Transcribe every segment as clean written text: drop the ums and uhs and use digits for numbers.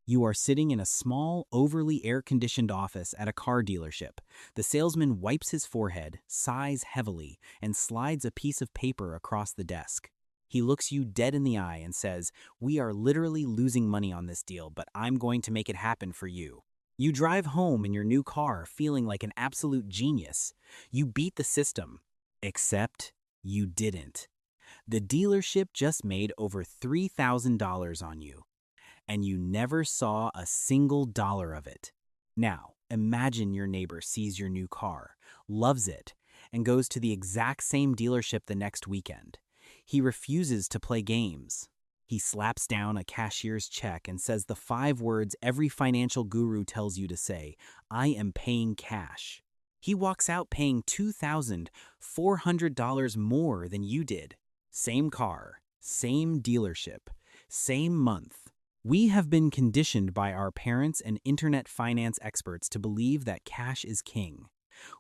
You are sitting in a small, overly air-conditioned office at a car dealership. The salesman wipes his forehead, sighs heavily, and slides a piece of paper across the desk. He looks you dead in the eye and says, "We are literally losing money on this deal, but I'm going to make it happen for you." You drive home in your new car feeling like an absolute genius. You beat the system. Except you didn't. The dealership just made over $3,000 on you, and you never saw a single dollar of it. Now, imagine your neighbor sees your new car, loves it, and goes to the exact same dealership the next weekend. He refuses to play games. He slaps down a cashier's check and says the 5 words every financial guru tells you to say: "I am paying cash." He walks out paying $2,400 more than you did. Same car, same dealership, same month. We have been conditioned by our parents and internet finance experts to believe that cash is king.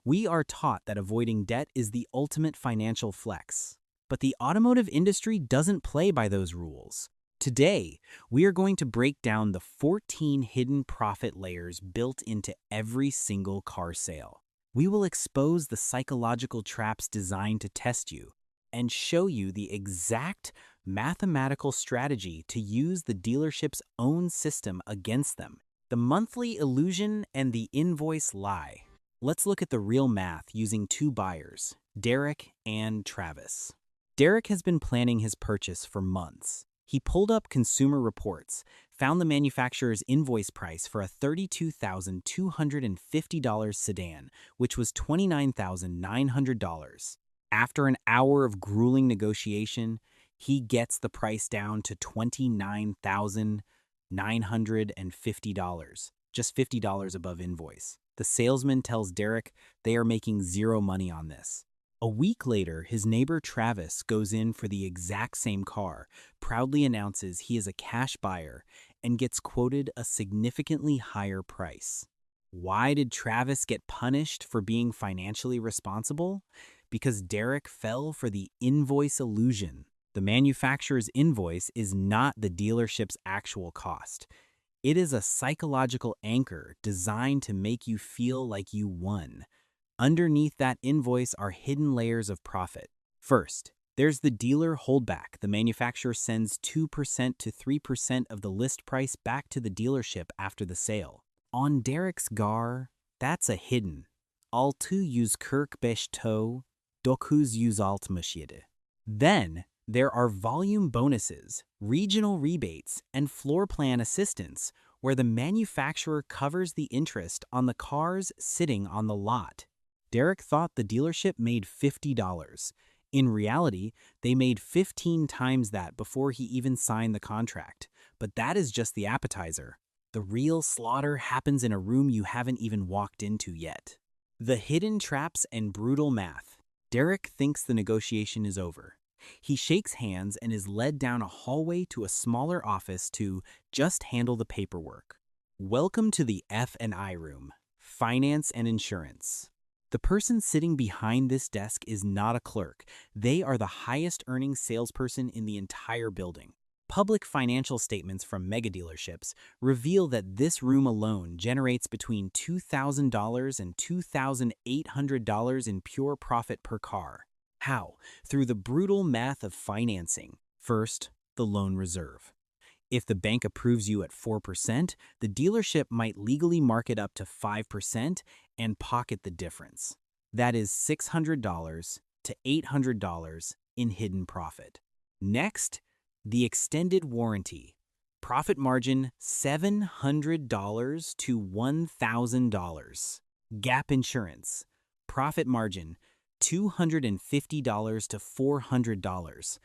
We are taught that avoiding debt is the ultimate financial flex. But the automotive industry doesn't play by those rules. Today, we are going to break down the 14 hidden profit layers built into every single car sale. We will expose the psychological traps designed to test you and show you the exact mathematical strategy to use the dealership's own system against them. The monthly illusion and the invoice lie. Let's look at the real math using 2 buyers, Derek and Travis. Derek has been planning his purchase for months. He pulled up Consumer Reports, found the manufacturer's invoice price for a $32,250 sedan, which was $29,900. After an hour of grueling negotiation, he gets the price down to $29,950, just $50 above invoice. The salesman tells Derek they are making zero money on this. A week later, his neighbor Travis goes in for the exact same car, proudly announces he is a cash buyer, and gets quoted a significantly higher price. Why did Travis get punished for being financially responsible? Because Derek fell for the invoice illusion. The manufacturer's invoice is not the dealership's actual cost. It is a psychological anchor designed to make you feel like you won. Underneath that invoice are hidden layers of profit. First, there's the dealer holdback. The manufacturer sends 2% to 3% of the list price back to the dealership after the sale. On Derek's GAR, that's a hidden. Altu use Kirk Beshto, Dokuz use Altmashide. Then, there are volume bonuses, regional rebates, and floor plan assistance, where the manufacturer covers the interest on the cars sitting on the lot. Derek thought the dealership made $50. In reality, they made 15 times that before he even signed the contract. But that is just the appetizer. The real slaughter happens in a room you haven't even walked into yet. The hidden traps and brutal math. Derek thinks the negotiation is over. He shakes hands and is led down a hallway to a smaller office to just handle the paperwork. Welcome to the F&I room, finance and insurance. The person sitting behind this desk is not a clerk. They are the highest earning salesperson in the entire building. Public financial statements from mega dealerships reveal that this room alone generates between $2,000 and $2,800 in pure profit per car. How? Through the brutal math of financing. First, the loan reserve. If the bank approves you at 4%, the dealership might legally mark it up to 5% and pocket the difference. That is $600 to $800 in hidden profit. Next, the extended warranty. Profit margin $700 to $1,000. Gap insurance. Profit margin $250 to $400.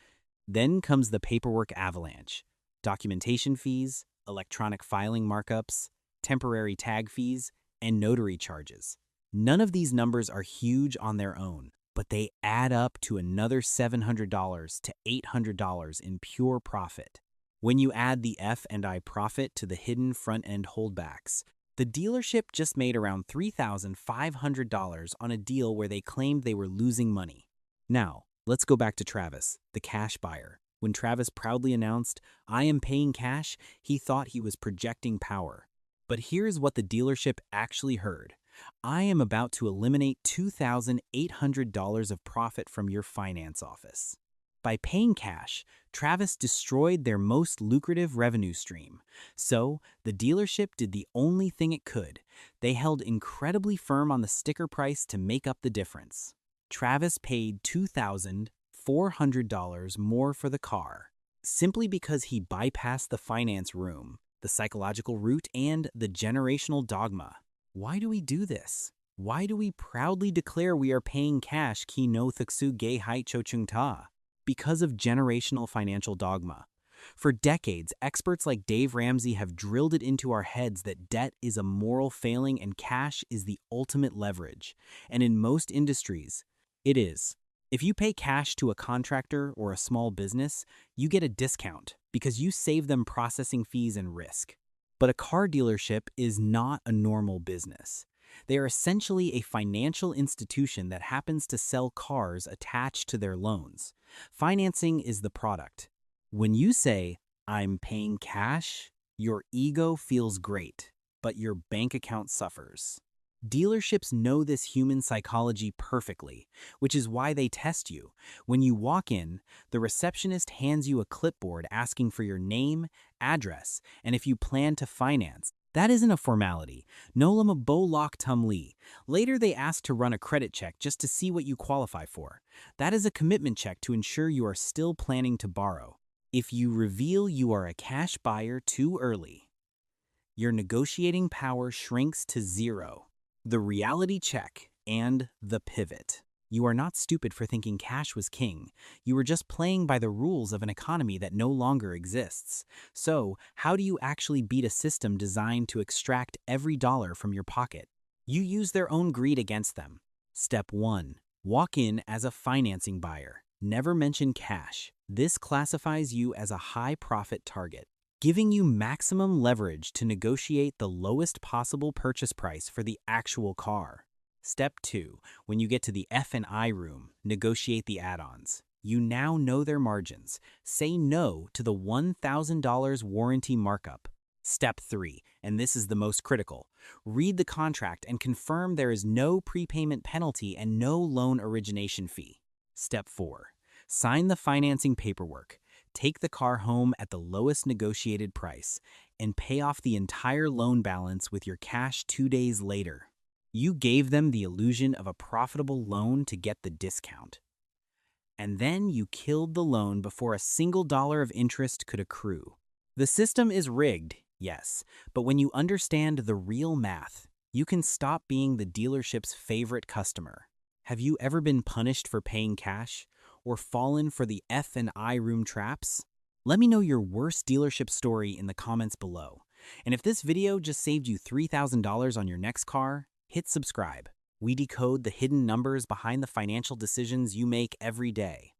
Then comes the paperwork avalanche. Documentation fees, electronic filing markups, temporary tag fees, and notary charges. None of these numbers are huge on their own, but they add up to another $700 to $800 in pure profit. When you add the F&I profit to the hidden front-end holdbacks, the dealership just made around $3,500 on a deal where they claimed they were losing money. Now, let's go back to Travis, the cash buyer. When Travis proudly announced, "I am paying cash," he thought he was projecting power. But here's what the dealership actually heard. "I am about to eliminate $2,800 of profit from your finance office." By paying cash, Travis destroyed their most lucrative revenue stream. So, the dealership did the only thing it could. They held incredibly firm on the sticker price to make up the difference. Travis paid $2,400 more for the car, simply because he bypassed the finance room, the psychological route, and the generational dogma. Why do we do this? Why do we proudly declare we are paying cash ki no thuksu ge hai chochung ta? Because of generational financial dogma. For decades, experts like Dave Ramsey have drilled it into our heads that debt is a moral failing and cash is the ultimate leverage. And in most industries, it is. If you pay cash to a contractor or a small business, you get a discount because you save them processing fees and risk. But a car dealership is not a normal business. They are essentially a financial institution that happens to sell cars attached to their loans. Financing is the product. When you say, "I'm paying cash," your ego feels great, but your bank account suffers. Dealerships know this human psychology perfectly, which is why they test you. When you walk in, the receptionist hands you a clipboard asking for your name, address, and if you plan to finance. That isn't a formality. Nolam bo lok tum li. Later they ask to run a credit check just to see what you qualify for. That is a commitment check to ensure you are still planning to borrow. If you reveal you are a cash buyer too early, your negotiating power shrinks to zero. The reality check and the pivot. You are not stupid for thinking cash was king. You were just playing by the rules of an economy that no longer exists. So, how do you actually beat a system designed to extract every dollar from your pocket? You use their own greed against them. Step 1. Walk in as a financing buyer. Never mention cash. This classifies you as a high-profit target, giving you maximum leverage to negotiate the lowest possible purchase price for the actual car. Step 2. When you get to the F&I room, negotiate the add-ons. You now know their margins. Say no to the $1,000 warranty markup. Step 3, and this is the most critical. Read the contract and confirm there is no prepayment penalty and no loan origination fee. Step 4. Sign the financing paperwork. Take the car home at the lowest negotiated price and pay off the entire loan balance with your cash 2 days later. You gave them the illusion of a profitable loan to get the discount. And then you killed the loan before a single dollar of interest could accrue. The system is rigged, yes, but when you understand the real math, you can stop being the dealership's favorite customer. Have you ever been punished for paying cash or fallen for the F&I room traps? Let me know your worst dealership story in the comments below. And if this video just saved you $3,000 on your next car, hit subscribe. We decode the hidden numbers behind the financial decisions you make every day.